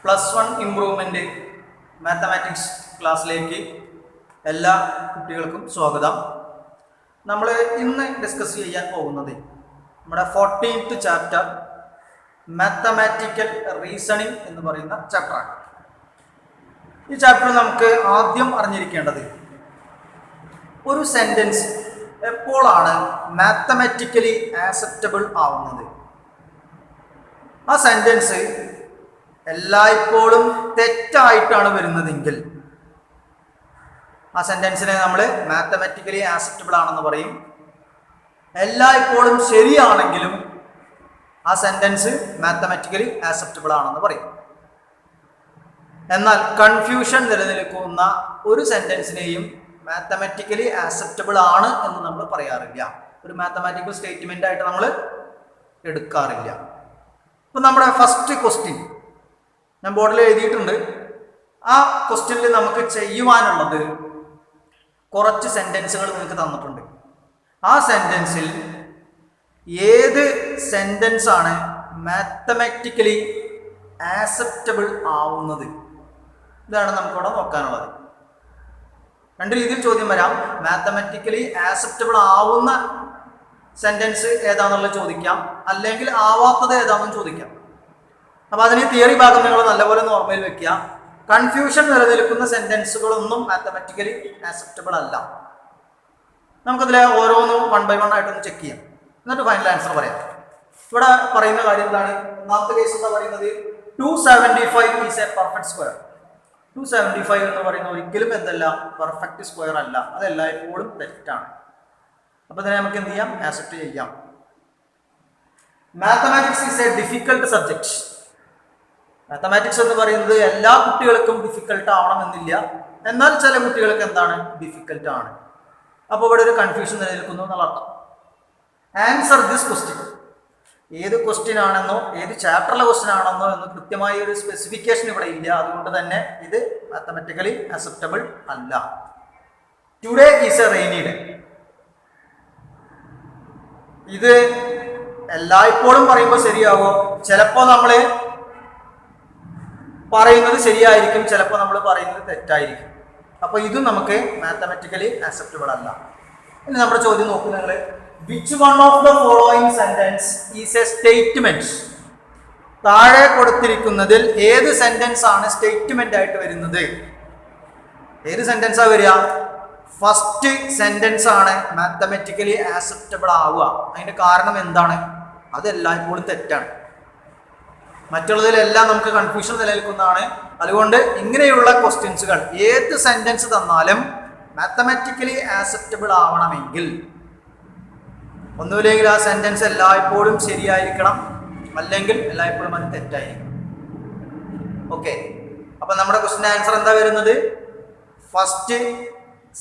+1 improvement mathematics ക്ലാസ്സിലേക്ക് എല്ലാ കുട്ടികൾക്കും സ്വാഗതം. നമ്മൾ ഇന്ന് ഡിസ്കസ് ചെയ്യാൻ പോകുന്നത് നമ്മുടെ 14th ചാപ്റ്റർ മാത്തമാറ്റിക്കൽ റീസണിംഗ് എന്ന് പറയുന്ന ചാപ്റ്ററാണ്. ഈ ചാപ്റ്ററിൽ നമുക്ക് ആദ്യം അറിഞ്ഞിരിക്കേണ്ടത് ഒരു സെൻറ്റൻസ് എപ്പോഴാണ് മാത്തമാറ്റിക്കലി ആക്സെപ്റ്റബിൾ ആവുന്നത്. ആ സെൻറ്റൻസ് എല്ലായ്പ്പോഴും തെറ്റായിട്ടാണ് വരുന്നതെങ്കിൽ ആ സെൻറ്റൻസിനെ നമ്മൾ മാത്തമാറ്റിക്കലി ആക്സെപ്റ്റബിൾ ആണെന്ന് പറയും. എല്ലായ്പ്പോഴും ശരിയാണെങ്കിലും ആ സെൻറ്റൻസ് മാത്തമാറ്റിക്കലി ആക്സെപ്റ്റബിൾ ആണെന്ന് പറയും. എന്നാൽ കൺഫ്യൂഷൻ നിലനിൽക്കുന്ന ഒരു സെൻറ്റൻസിനെയും മാത്തമാറ്റിക്കലി ആക്സെപ്റ്റബിൾ ആണ് എന്ന് നമ്മൾ പറയാറില്ല. ഒരു മാത്തമാറ്റിക്കൽ സ്റ്റേറ്റ്മെൻ്റ് ആയിട്ട് നമ്മൾ എടുക്കാറില്ല. ഇപ്പം നമ്മുടെ ഫസ്റ്റ് ക്വസ്റ്റ്യൻ ഞാൻ ബോർഡിൽ എഴുതിയിട്ടുണ്ട്. ആ ക്വസ്റ്റ്യനിൽ നമുക്ക് ചെയ്യുവാനുള്ളത് കുറച്ച് സെൻറ്റൻസുകൾ നിങ്ങൾക്ക് തന്നിട്ടുണ്ട്. ആ സെൻറ്റൻസിൽ ഏത് സെൻറ്റൻസ് ആണ് മാത്തമാറ്റിക്കലി ആക്സെപ്റ്റബിൾ ആവുന്നത്, ഇതാണ് നമുക്കിവിടെ നോക്കാനുള്ളത്. രണ്ട് രീതിയിൽ ചോദ്യം വരാം. മാത്തമാറ്റിക്കലി ആക്സെപ്റ്റബിൾ ആവുന്ന സെൻറ്റൻസ് ഏതാണെന്നുള്ളത് ചോദിക്കാം, അല്ലെങ്കിൽ ആവാത്തത് ഏതാണെന്ന് ചോദിക്കാം. അപ്പോൾ അതിന് തിയറി ഭാഗം നിങ്ങൾ നല്ലപോലെ ഓർമ്മയിൽ വെക്കുക. കൺഫ്യൂഷൻ നിലനിൽക്കുന്ന സെൻറ്റൻസുകളൊന്നും മാത്തമാറ്റിക്കലി ആക്സെപ്റ്റബിൾ അല്ല. നമുക്കതിലെ ഓരോന്നും 1 by 1 ആയിട്ടൊന്ന് ചെക്ക് ചെയ്യാം, എന്നിട്ട് ഫൈനൽ ആൻസർ പറയാം. ഇവിടെ പറയുന്ന കാര്യം എന്താണ്? ഒന്നാമത്തെ കേസ് എന്താ പറയുന്നത്? 275 ഈസ് എ പെർഫെക്റ്റ് സ്ക്വയർ. 275 എന്ന് പറയുന്ന ഒരിക്കലും എന്തല്ല, പെർഫെക്റ്റ് സ്ക്വയർ അല്ല. അതെല്ലായ്പ്പോഴും തെറ്റാണ്. അപ്പോൾ ഇതിനെ നമുക്ക് എന്ത് ചെയ്യാം? ആക്സെപ്റ്റ് ചെയ്യാം. Mathematics is A difficult subject. Mathematics എന്ന് പറയുന്നത് എല്ലാ കുട്ടികൾക്കും ഡിഫിക്കൽട്ട് ആവണമെന്നില്ല. എന്നാൽ ചില കുട്ടികൾക്ക് എന്താണ്, ഡിഫിക്കൽട്ട് ആണ്. അപ്പോൾ ഇവിടെ ഒരു കൺഫ്യൂഷൻ നിലനിൽക്കുന്നു എന്നുള്ള അർത്ഥം. Answer this question. ഏത് ക്വസ്റ്റ്യൻ ആണെന്നോ ഏത് ചാപ്റ്ററിലെ ക്വസ്റ്റ്യൻ ആണെന്നോ എന്ന് കൃത്യമായ ഒരു സ്പെസിഫിക്കേഷൻ ഇവിടെ ഇല്ല. അതുകൊണ്ട് തന്നെ ഇത് മാത്തമാറ്റിക്കലി അക്സെപ്റ്റബിൾ അല്ല. Today is A rainy day. ഇത് എല്ലായ്പ്പോഴും പറയുമ്പോൾ ശരിയാവോ? ചിലപ്പോൾ നമ്മൾ പറയുന്നത് ശരിയായിരിക്കും, ചിലപ്പോൾ നമ്മൾ പറയുന്നത് തെറ്റായിരിക്കും. അപ്പോൾ ഇതും നമുക്ക് മാത്തമാറ്റിക്കലി ആക്സെപ്റ്റബിൾ അല്ല. ഇനി നമ്മുടെ ചോദ്യം നോക്കൂ നിങ്ങൾ. Which one of the following sentence is A statement? താഴെ കൊടുത്തിരിക്കുന്നതിൽ ഏത് സെന്റൻസ് ആണ് സ്റ്റേറ്റ്മെന്റ് ആയിട്ട് വരുന്നത്? ഏത് സെന്റൻസാണ് വരിക? ഫസ്റ്റ് സെന്റൻസ് ആണ് മാത്തമാറ്റിക്കലി ആക്സെപ്റ്റബിൾ ആവുക. അതിന്റെ കാരണം എന്താണ്? അത് എല്ലായ്പ്പോഴും തെറ്റാണ്. മറ്റുള്ളതിലെല്ലാം നമുക്ക് കൺഫ്യൂഷൻ നിലനിൽക്കുന്നതാണ്. അതുകൊണ്ട് ഇങ്ങനെയുള്ള ക്വസ്റ്റ്യൻസുകൾ ഏത് സെന്റൻസ് തന്നാലും മാത്തമാറ്റിക്കലി ആക്സെപ്റ്റബിൾ ആവണമെങ്കിൽ ഒന്നുമില്ലെങ്കിൽ ആ സെന്റൻസ് എല്ലായ്പ്പോഴും ശരിയായിരിക്കണം, അല്ലെങ്കിൽ എല്ലായ്പ്പോഴും അത് തെറ്റായിരിക്കണം. ഓക്കെ, അപ്പം നമ്മുടെ ക്വസ്റ്റ്യൻ ആൻസർ എന്താ വരുന്നത്? ഫസ്റ്റ്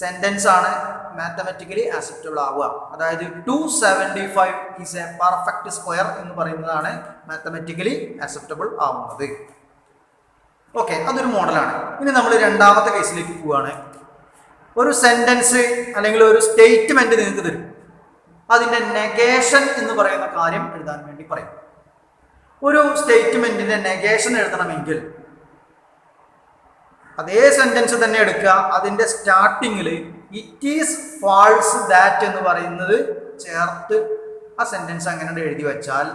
സെന്റൻസ് ആണ് മാത്തമാറ്റിക്കലി ആക്സെപ്റ്റബിൾ ആവുക. അതായത് 275 ഈസ് എ പെർഫെക്റ്റ് സ്ക്വയർ എന്ന് പറയുന്നതാണ് മാത്തമാറ്റിക്കലി ആക്സെപ്റ്റബിൾ ആവുന്നത്. ഓക്കെ, അതൊരു മോഡലാണ്. ഇനി നമ്മൾ രണ്ടാമത്തെ കേസിലേക്ക് പോവുകയാണ്. ഒരു സെന്റൻസ് അല്ലെങ്കിൽ ഒരു സ്റ്റേറ്റ്മെന്റ് നിങ്ങൾക്ക് തരും. അതിൻ്റെ നെഗേഷൻ എന്ന് പറയുന്ന കാര്യം എഴുതാൻ വേണ്ടി പറയും. ഒരു സ്റ്റേറ്റ്മെന്റിന്റെ നെഗേഷൻ എഴുതണമെങ്കിൽ അതേ സെന്റൻസ് തന്നെ എടുക്കുക. അതിൻ്റെ സ്റ്റാർട്ടിങ്ങിൽ ഇറ്റ് ഈസ് ഫാൾസ് ദാറ്റ് എന്ന് പറയുന്നത് ചേർത്ത് ആ സെന്റൻസ് അങ്ങനെ എഴുതി വെച്ചാൽ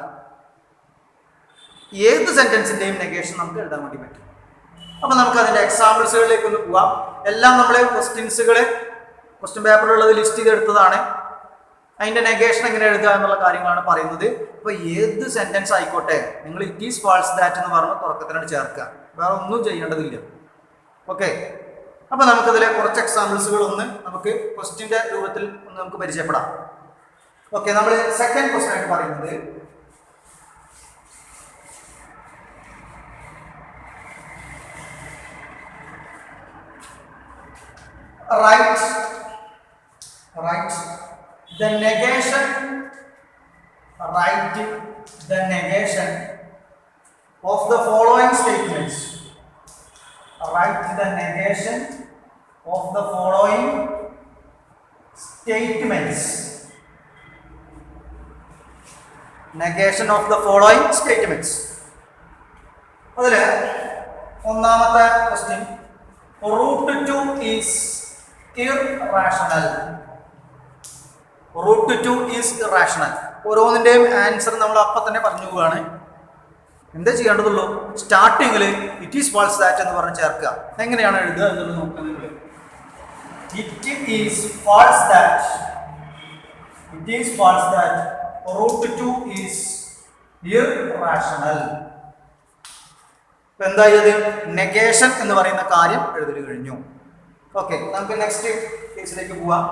ഏത് സെന്റൻസിൻ്റെയും നെഗേഷൻ നമുക്ക് എഴുതാൻ വേണ്ടി പറ്റും. അപ്പം നമുക്ക് അതിൻ്റെ എക്സാമ്പിൾസുകളിലേക്ക് ഒന്ന് പോവാം. എല്ലാം നമ്മൾ ക്വസ്റ്റ്യൻ പേപ്പറിലുള്ളത് ലിസ്റ്റ് ചെയ്തെടുത്തതാണ്. അതിൻ്റെ നെഗേഷൻ എങ്ങനെ എഴുതുക എന്നുള്ള കാര്യങ്ങളാണ് പറയുന്നത്. അപ്പോൾ ഏത് സെന്റൻസ് ആയിക്കോട്ടെ, നിങ്ങൾ ഇറ്റ് ഈസ് ഫാൾസ് ദാറ്റ് എന്ന് പറഞ്ഞ് തുടക്കത്തിനാണ് ചേർക്കുക. വേറെ ഒന്നും ചെയ്യേണ്ടതില്ല. ഓക്കെ, അപ്പോൾ നമുക്കതിലെ കുറച്ച് എക്സാമ്പിൾസുകൾ ഒന്ന് നമുക്ക് ക്വസ്റ്റ്യൻ്റെ രൂപത്തിൽ ഒന്ന് നമുക്ക് പരിചയപ്പെടാം. ഓക്കെ, നമ്മൾ സെക്കൻഡ് ക്വസ്റ്റ്യൻ ആയിട്ട് പറയുന്നത് write the negation of the following statements. Write the negation of the following statements. Negation of the following statements. അതിൽ ഒന്നാമത്തെ question, root 2 is irrational. Root 2 is irrational. ഓരോന്നിന്റെയും ആൻസർ നമ്മൾ അപ്പം തന്നെ പറഞ്ഞു പോവുകയാണ്. എന്താ ചെയ്യേണ്ടതുള്ളൂ, സ്റ്റാർട്ടിങ്ങിൽ ഇറ്റ് ഈസ് ഫാൾസ് ദാറ്റ് എന്ന് പറഞ്ഞ് ചേർക്കുക. എങ്ങനെയാണ് എഴുതുക എന്നുള്ളത് നോക്കുന്നത്. It is false that, it is false that root 2 is irrational. എന്താ ഇത്, നെഗേഷൻ എന്ന് പറയുന്ന കാര്യം എഴുതി കഴിഞ്ഞു. ഓക്കെ, നമുക്ക് നെക്സ്റ്റ് കേസിലേക്ക് പോവാം.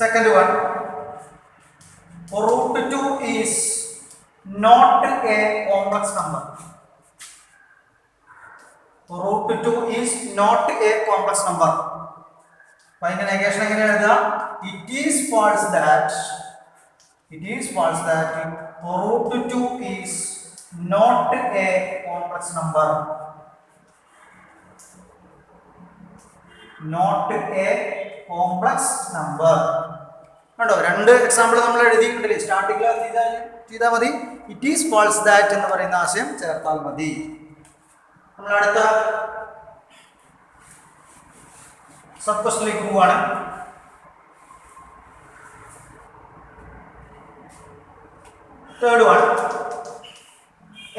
Second one, root 2 is not a complex number. Root 2 is not a complex number. അപ്പൊ അതിന്റെ നെഗേഷൻ എങ്ങനെ എഴുതുക, it is false that, it is false that root 2 is not a complex number. Not a complex number. കണ്ടോ, രണ്ട് example നമ്മൾ എഴുതിയിട്ടുണ്ടല്ലേ. സ്റ്റാർട്ടിംഗിൽ ചെയ്താൽ മതി, it is false that എന്ന് പറയുന്ന ആശയം ചേർത്താൽ മതി. നമ്മൾ അടുത്ത സബ് ക്വസ്റ്റ്യനിലേക്ക് പോവാണ്. Third one,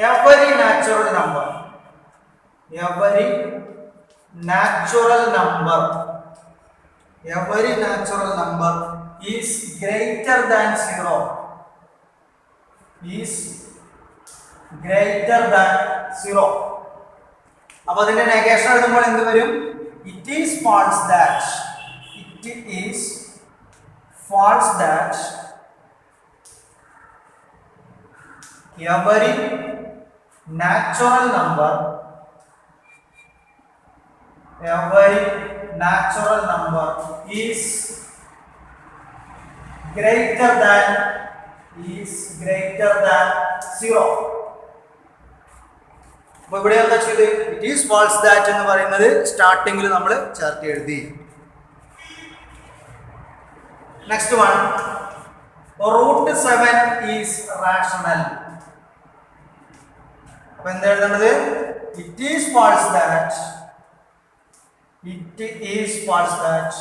every natural number, every natural number, every natural number is greater than 0, is greater than 0. അപ്പോൾ അതിന്റെ നെഗേഷൻ എഴുതുമ്പോൾ എന്ത് വരും, it is false that, it is false that every natural number, every natural number is greater than 0. അപ്പോൾ ഇവിടെ എന്താ ചെയ്ത്, it is false that എന്ന് പറയുന്നത് സ്റ്റാർട്ടിങ്ങിൽ നമ്മൾ ചേർത്ത് എഴുതി. Next one, root 7 is rational. അപ്പൊ എന്താ എഴുതേണ്ടത്, it is false that, it is false that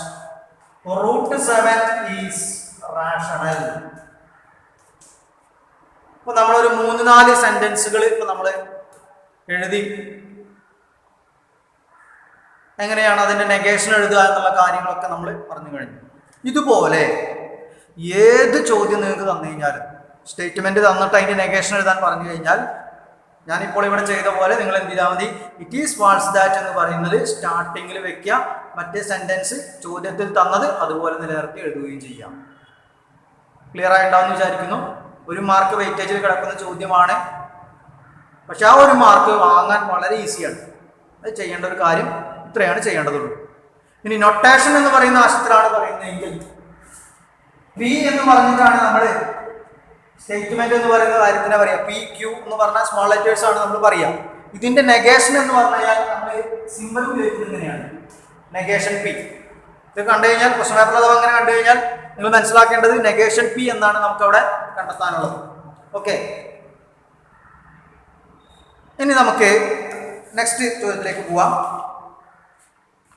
root 7 is rational. ഇപ്പൊ നമ്മളൊരു 3-4 സെന്റൻസുകൾ ഇപ്പൊ നമ്മൾ എഴുതി. എങ്ങനെയാണ് അതിന്റെ നെഗേഷൻ എഴുതുക എന്നുള്ള കാര്യങ്ങളൊക്കെ നമ്മൾ പറഞ്ഞു കഴിഞ്ഞു. ഇതുപോലെ ഏത് ചോദ്യം നിങ്ങൾക്ക് തന്നു കഴിഞ്ഞാലും, സ്റ്റേറ്റ്മെന്റ് തന്നിട്ട് അതിന്റെ നെഗേഷൻ എഴുതാൻ പറഞ്ഞു കഴിഞ്ഞാൽ, ഞാനിപ്പോൾ ഇവിടെ ചെയ്ത പോലെ നിങ്ങൾ എന്ത് ചെയ്താൽ മതി, ഇറ്റ് ഈസ് ഫാൾസ് ദാറ്റ് എന്ന് പറയുന്നത് സ്റ്റാർട്ടിങ്ങിൽ വെക്കുക, മറ്റേ സെന്റൻസ് ചോദ്യത്തിൽ തന്നത് അതുപോലെ നിലനിർത്തി എഴുതുകയും ചെയ്യാം. ക്ലിയർ ആയിട്ടുണ്ടാവുമെന്ന് വിചാരിക്കുന്നു. ഒരു മാർക്ക് വെയിറ്റേജിൽ കിടക്കുന്ന ചോദ്യമാണ്, പക്ഷെ ആ ഒരു മാർക്ക് വാങ്ങാൻ വളരെ ഈസിയാണ്. അത് ചെയ്യേണ്ട ഒരു കാര്യം ഇത്രയാണ് ചെയ്യേണ്ടതുള്ളൂ. ഇനി നൊട്ടേഷൻ എന്ന് പറയുന്ന ആശയത്തിലാണ് പറയുന്നതെങ്കിൽ, പി എന്ന് പറഞ്ഞിട്ടാണ് നമ്മൾ സ്റ്റേറ്റ്മെന്റ് എന്ന് പറയുന്ന കാര്യത്തിനെ പറയാം. പി ക്യൂ എന്ന് പറഞ്ഞാൽ സ്മോൾ ലെറ്റേഴ്സ് ആണ് നമ്മൾ പറയാം. ഇതിന്റെ നെഗേഷൻ എന്ന് പറഞ്ഞാൽ നമ്മൾ സിമ്പിൾ ഉപയോഗിക്കുന്നത് ഇങ്ങനെയാണ്, നെഗേഷൻ പി. ഇത് കണ്ടു കഴിഞ്ഞാൽ, ക്വസ്റ്റ്യൻ പേപ്പറിൽ അഥവാ അങ്ങനെ കണ്ടു കഴിഞ്ഞാൽ നിങ്ങൾ മനസ്സിലാക്കേണ്ടത് നെഗേഷൻ പി എന്നാണ് നമുക്ക് അവിടെ കണ്ടെത്താനുള്ളത്. ഓക്കെ, ഇനി നമുക്ക് നെക്സ്റ്റ് ചോദ്യത്തിലേക്ക് പോവാം.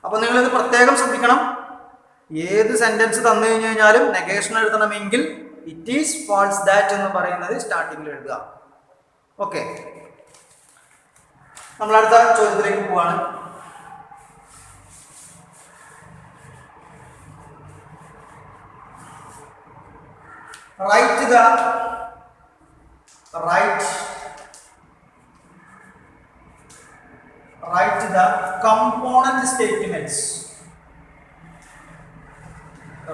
അപ്പൊ നിങ്ങളിത് പ്രത്യേകം ശ്രദ്ധിക്കണം. ഏത് സെന്റൻസ് തന്നു കഴിഞ്ഞു കഴിഞ്ഞാലും നെഗേഷൻ എഴുതണമെങ്കിൽ ഇറ്റ് ഈസ് ഫാൾസ് ദാറ്റ് എന്ന് പറയുന്നത് സ്റ്റാർട്ടിങ്ങിൽ എഴുതുക. ഓക്കെ, നമ്മൾ അടുത്ത ചോദ്യത്തിലേക്ക് പോവാണ്. Write the component statements.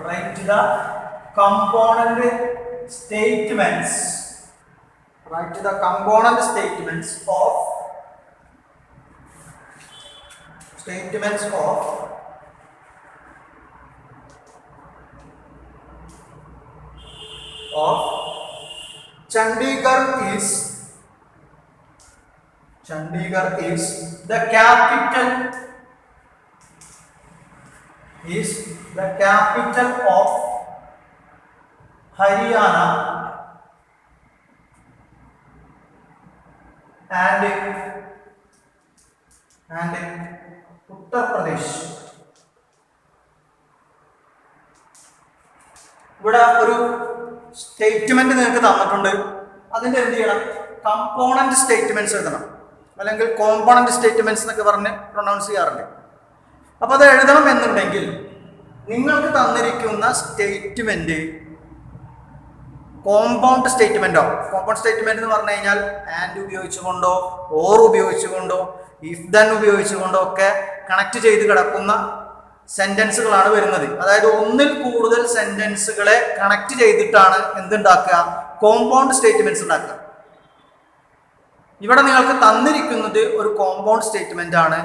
Write the component statements. Write the component statements of Chandigarh is the capital of Haryana and and Uttar Pradesh. ഇവിടെ ഒരു സ്റ്റേറ്റ്മെന്റ് നിങ്ങൾക്ക് തന്നിട്ടുണ്ട്. അതിന്റെ എന്ത് ചെയ്യണം? കമ്പോണന്റ് സ്റ്റേറ്റ്മെന്റ്സ് എഴുതണം, അല്ലെങ്കിൽ കോമ്പോണന്റ് സ്റ്റേറ്റ്മെന്റ്സ് എന്നൊക്കെ പറഞ്ഞ് പ്രൊനൗൺസ് ചെയ്യാറുണ്ട്. അപ്പോൾ അത് എഴുതണം എന്നുണ്ടെങ്കിൽ നിങ്ങൾക്ക് തന്നിരിക്കുന്ന സ്റ്റേറ്റ്മെന്റ് കോമ്പൗണ്ട് സ്റ്റേറ്റ്മെന്റോ, കോമ്പൗണ്ട് സ്റ്റേറ്റ്മെന്റ് എന്ന് പറഞ്ഞു കഴിഞ്ഞാൽ ആൻഡ് ഉപയോഗിച്ചുകൊണ്ടോ ഓർ ഉപയോഗിച്ചുകൊണ്ടോ ഇഫ് ദെൻ ഉപയോഗിച്ചുകൊണ്ടോ ഒക്കെ കണക്ട് ചെയ്ത് കിടക്കുന്ന സെന്റൻസുകളാണ് വരുന്നത്. അതായത് ഒന്നിൽ കൂടുതൽ സെന്റൻസുകളെ കണക്ട് ചെയ്തിട്ടാണ് എന്തുണ്ടാക്കുക? കോമ്പൗണ്ട് സ്റ്റേറ്റ്മെന്റ്സ് ഉണ്ടാക്കുക. ഇവിടെ നിങ്ങൾക്ക് തന്നിരിക്കുന്നത് ഒരു കോമ്പൗണ്ട് സ്റ്റേറ്റ്മെന്റ് ആണ്.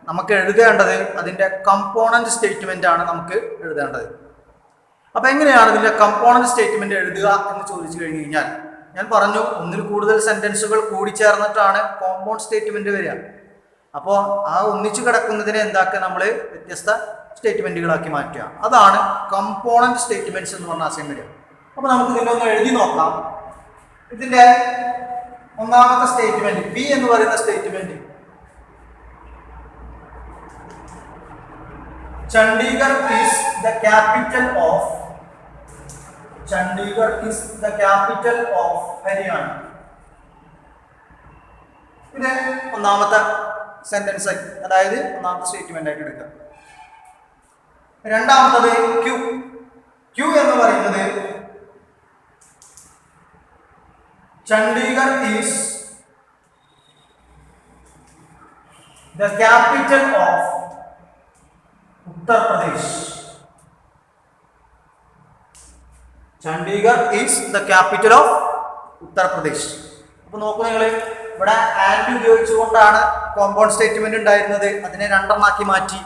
നമുക്ക് എഴുതേണ്ടത് അതിന്റെ കമ്പോണന്റ് സ്റ്റേറ്റ്മെന്റ് ആണ് നമുക്ക് എഴുതേണ്ടത്. അപ്പൊ എങ്ങനെയാണ് ഇതിന്റെ കമ്പോണന്റ് സ്റ്റേറ്റ്മെന്റ് എഴുതുക എന്ന് ചോദിച്ചു കഴിഞ്ഞു കഴിഞ്ഞാൽ, ഞാൻ പറഞ്ഞു ഒന്നിൽ കൂടുതൽ സെന്റൻസുകൾ കൂടിച്ചേർന്നിട്ടാണ് കോമ്പൗണ്ട് സ്റ്റേറ്റ്മെന്റ് വരിക. അപ്പോൾ ആ ഒന്നിച്ചു കിടക്കുന്നതിനെ എന്താക്കുക? നമ്മൾ വ്യത്യസ്ത സ്റ്റേറ്റ്മെന്റുകളാക്കി മാറ്റുക. അതാണ് കമ്പോണന്റ് സ്റ്റേറ്റ്മെന്റ്സ് എന്ന് പറഞ്ഞ ആശയം വരിക. അപ്പൊ നമുക്ക് ഇതിനെ ഒന്ന് എഴുതി നോക്കാം. ഇതിന്റെ ഒന്നാമത്തെ സ്റ്റേറ്റ്മെന്റ് പി എന്ന് പറയുന്ന statement, Chandigarh is the capital of Haryana. ഇത് ഒന്നാമത്തെ സെന്റൻസ്, അതായത് ഒന്നാമത്തെ സ്റ്റേറ്റ്മെന്റ് ആയിട്ട് എടുക്കാം. രണ്ടാമത്തത് ക്യൂ എന്ന് പറയുന്നത് Chandigarh is the capital of Uttar Pradesh. Chandigarh is the capital of Uttar Pradesh. അപ്പോൾ നോക്കൂ നിങ്ങൾ, ഇവിടെ ആൻഡ് ഉപയോഗിച്ചുകൊണ്ടാണ് കോമ്പൗണ്ട് സ്റ്റേറ്റ്മെന്റ് ഉണ്ടായിരുന്നത്. അതിനെ രണ്ടെണ്ണാക്കി മാറ്റി.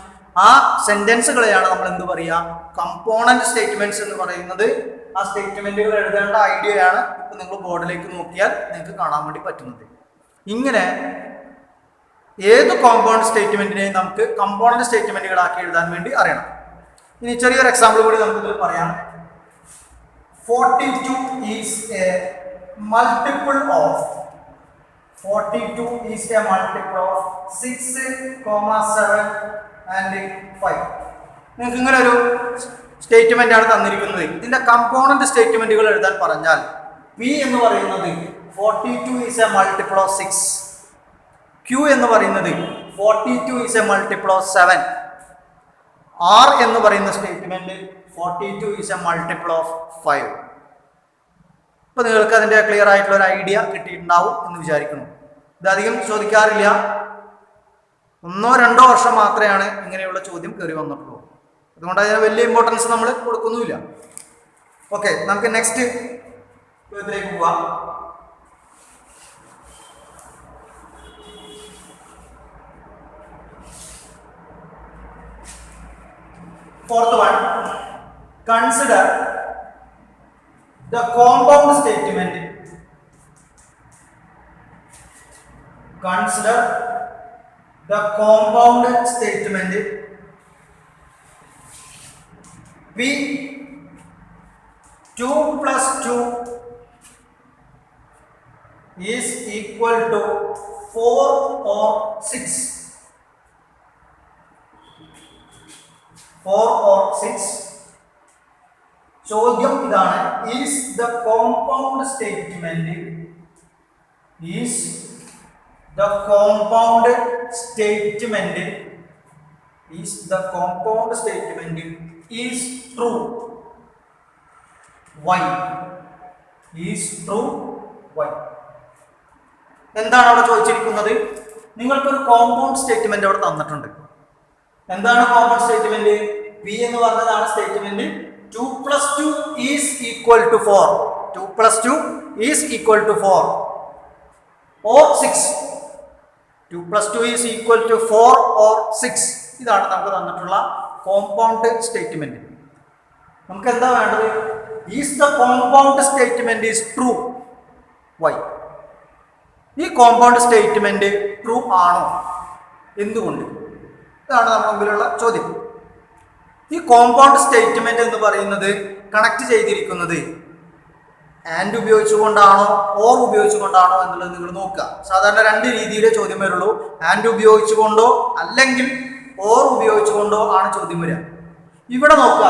ആ സെന്റൻസുകളെയാണ് നമ്മൾ എന്ത് പറയുക? കമ്പോണന്റ് സ്റ്റേറ്റ്മെന്റ്സ് എന്ന് പറയുന്നത്. ആ സ്റ്റേറ്റ്മെന്റുകൾ എഴുതേണ്ട ഐഡിയയാണ് ഇപ്പൊ നിങ്ങൾ ബോർഡിലേക്ക് നോക്കിയാൽ നിങ്ങൾക്ക് കാണാൻ വേണ്ടി പറ്റുന്നത്. ഇങ്ങനെ ഏത് കോമ്പൗണ്ട് സ്റ്റേറ്റ്മെന്റിനെയും നമുക്ക് കമ്പോണന്റ് സ്റ്റേറ്റ്മെന്റുകളാക്കി എഴുതാൻ വേണ്ടി അറിയണം. ഇനി ചെറിയൊരു എക്സാമ്പിൾ കൂടി നമുക്ക് ഇതിൽ പറയാം. 42 is a multiple of 6, 7 and 5. നിങ്ങൾക്ക് ഇങ്ങനെ ഒരു സ്റ്റേറ്റ്മെന്റ് ആണ് തന്നിരിക്കുന്നത്. ഇതിന്റെ കമ്പോണന്റ് സ്റ്റേറ്റ്മെന്റുകൾ എഴുതാൻ പറഞ്ഞാൽ പി എന്ന് പറയുന്നത് 42 is a multiple of 6. Q എന്ന് പറയുന്നത് 42 is a multiple of 7. R എന്ന് പറയുന്ന statement 42 is a multiple of 5. ഇപ്പൊ നിങ്ങൾക്ക് അതിന്റെ ക്ലിയർ ആയിട്ടുള്ള ഒരു ഐഡിയ കിട്ടിയിട്ടുണ്ടാവും എന്ന് വിചാരിക്കുന്നു. ഇത് അധികം ചോദിക്കാറില്ല. 1-2 വർഷം മാത്രമാണ് ഇങ്ങനെയുള്ള ചോദ്യം കയറി വന്നിട്ടുള്ളൂ. അതുകൊണ്ട് അതിന് വലിയ ഇമ്പോർട്ടൻസ് നമ്മൾ കൊടുക്കുന്നുമില്ല. ഓക്കെ, നമുക്ക് നെക്സ്റ്റ് ചോദ്യത്തിലേക്ക് പോവാം. Fourth one, consider the compound statement. Consider the compound statement P 2 plus 2 is equal to 4 or 6. 4 or 6. ചോദ്യം ഇതാണ്, is the compound statement is true. Why? Is true. Why? എന്താണ് അവിടെ ചോദിച്ചിരിക്കുന്നത്? നിങ്ങൾക്കൊരു കോമ്പൗണ്ട് സ്റ്റേറ്റ്മെന്റ് അവിടെ തന്നിട്ടുണ്ട്. എന്താണ് കോമ്പൗണ്ട് സ്റ്റേറ്റ്മെന്റ്? പി എന്ന് പറഞ്ഞതാണ് statement. 2 plus 2 is equal to 4. 2 plus 2 is equal to 4 or 6. 2 plus 2 is equal to 4 or 6. ഇതാണ് നമുക്ക് തന്നിട്ടുള്ള കോമ്പൗണ്ട് സ്റ്റേറ്റ്മെന്റ്. നമുക്ക് എന്താ വേണ്ടത്? Is the compound statement is true. Why? ഈ കോമ്പൗണ്ട് സ്റ്റേറ്റ്മെന്റ് ട്രൂ ആണോ? എന്തുകൊണ്ട്? ഇതാണ് നമ്മുടെ മുമ്പിലുള്ള ചോദ്യം. ഈ കോമ്പൗണ്ട് സ്റ്റേറ്റ്മെന്റ് എന്ന് പറയുന്നത് കണക്ട് ചെയ്തിരിക്കുന്നത് ആൻഡ് ഉപയോഗിച്ചുകൊണ്ടാണോ ഓർ ഉപയോഗിച്ചുകൊണ്ടാണോ എന്നുള്ളത് നിങ്ങൾ നോക്കുക. സാധാരണ രണ്ട് രീതിയിലേ ചോദ്യം വരുള്ളൂ. ആൻഡ് ഉപയോഗിച്ചുകൊണ്ടോ അല്ലെങ്കിൽ ഓർ ഉപയോഗിച്ചുകൊണ്ടോ ആണ് ചോദ്യം വരിക. ഇവിടെ നോക്കുക,